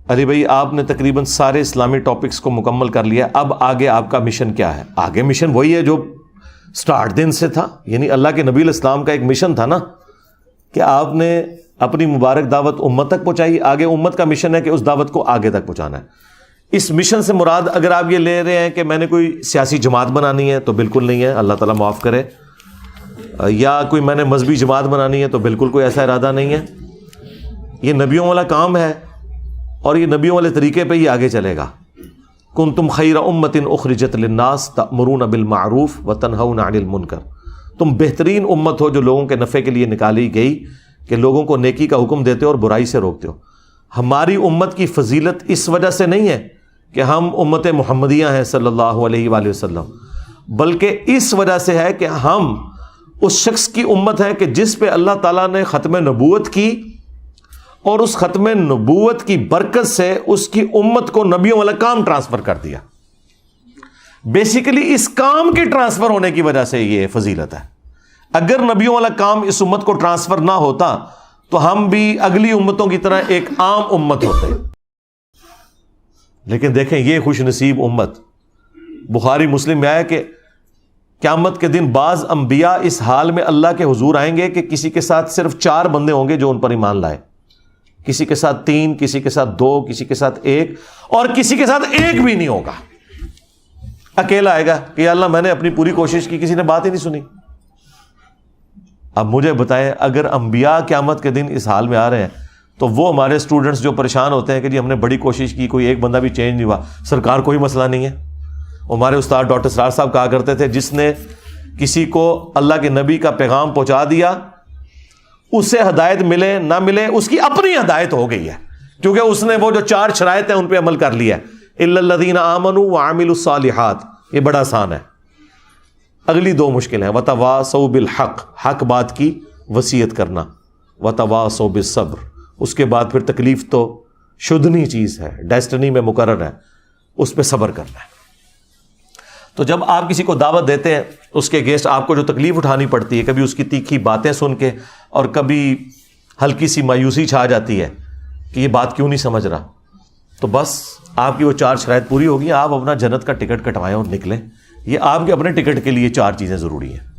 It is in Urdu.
علی بھائی آپ نے تقریباً سارے اسلامی ٹاپکس کو مکمل کر لیا، اب آگے آپ کا مشن کیا ہے؟ آگے مشن وہی ہے جو سٹارٹ دن سے تھا، یعنی اللہ کے نبی علیہ السلام کا ایک مشن تھا نا کہ آپ نے اپنی مبارک دعوت امت تک پہنچائی، آگے امت کا مشن ہے کہ اس دعوت کو آگے تک پہنچانا ہے۔ اس مشن سے مراد اگر آپ یہ لے رہے ہیں کہ میں نے کوئی سیاسی جماعت بنانی ہے تو بالکل نہیں ہے، اللہ تعالیٰ معاف کرے، یا کوئی میں نے مذہبی جماعت بنانی ہے تو بالکل کوئی ایسا ارادہ نہیں ہے۔ یہ نبیوں والا کام ہے اور یہ نبیوں والے طریقے پہ ہی آگے چلے گا۔ کنتم خیر امۃ اخرجت للناس تأمرون بالمعروف وتنہون عن المنکر، تم بہترین امت ہو جو لوگوں کے نفع کے لیے نکالی گئی کہ لوگوں کو نیکی کا حکم دیتے ہو اور برائی سے روکتے ہو۔ ہماری امت کی فضیلت اس وجہ سے نہیں ہے کہ ہم امت محمدیہ ہیں صلی اللہ علیہ وآلہ وسلم، بلکہ اس وجہ سے ہے کہ ہم اس شخص کی امت ہے کہ جس پہ اللہ تعالیٰ نے ختم نبوت کی، اور اس ختم نبوت کی برکت سے اس کی امت کو نبیوں والا کام ٹرانسفر کر دیا۔ بیسیکلی اس کام کے ٹرانسفر ہونے کی وجہ سے یہ فضیلت ہے۔ اگر نبیوں والا کام اس امت کو ٹرانسفر نہ ہوتا تو ہم بھی اگلی امتوں کی طرح ایک عام امت ہوتے۔ لیکن دیکھیں یہ خوش نصیب امت، بخاری مسلم میں آیا کہ قیامت کے دن بعض انبیاء اس حال میں اللہ کے حضور آئیں گے کہ کسی کے ساتھ صرف 4 بندے ہوں گے جو ان پر ایمان لائے، کسی کے ساتھ 3، کسی کے ساتھ 2، کسی کے ساتھ 1، اور کسی کے ساتھ 1 بھی نہیں ہوگا، اکیلا آئے گا کہ یا اللہ میں نے اپنی پوری کوشش کی، کسی نے بات ہی نہیں سنی۔ اب مجھے بتائیں اگر انبیاء قیامت کے دن اس حال میں آ رہے ہیں تو وہ ہمارے اسٹوڈنٹس جو پریشان ہوتے ہیں کہ جی ہم نے بڑی کوشش کی، کوئی ایک بندہ بھی چینج نہیں ہوا، سرکار کوئی مسئلہ نہیں ہے۔ ہمارے استاد ڈاکٹر سرار صاحب کہا کرتے تھے جس نے کسی کو اللہ کے نبی کا پیغام پہنچا دیا، اسے ہدایت ملے نہ ملے اس کی اپنی ہدایت ہو گئی ہے، کیونکہ اس نے وہ جو 4 شرائط ہیں ان پہ عمل کر لیا ہے۔ الا الذین آمنوا وعملوا الصالحات، یہ بڑا آسان ہے۔ اگلی 2 مشکلیں ہیں، وتواصوا بالحق، حق بات کی وصیت کرنا، وتواصوا بالصبر، اس کے بعد پھر تکلیف تو شدنی چیز ہے، ڈیسٹنی میں مقرر ہے، اس پہ صبر کرنا ہے۔ تو جب آپ کسی کو دعوت دیتے ہیں، اس کے اگینسٹ آپ کو جو تکلیف اٹھانی پڑتی ہے، کبھی اس کی تیکھی باتیں سن کے اور کبھی ہلکی سی مایوسی چھا جاتی ہے کہ یہ بات کیوں نہیں سمجھ رہا، تو بس آپ کی وہ 4 شرائط پوری ہوگی، آپ اپنا جنت کا ٹکٹ کٹوائیں اور نکلیں۔ یہ آپ کے اپنے ٹکٹ کے لیے 4 چیزیں ضروری ہیں۔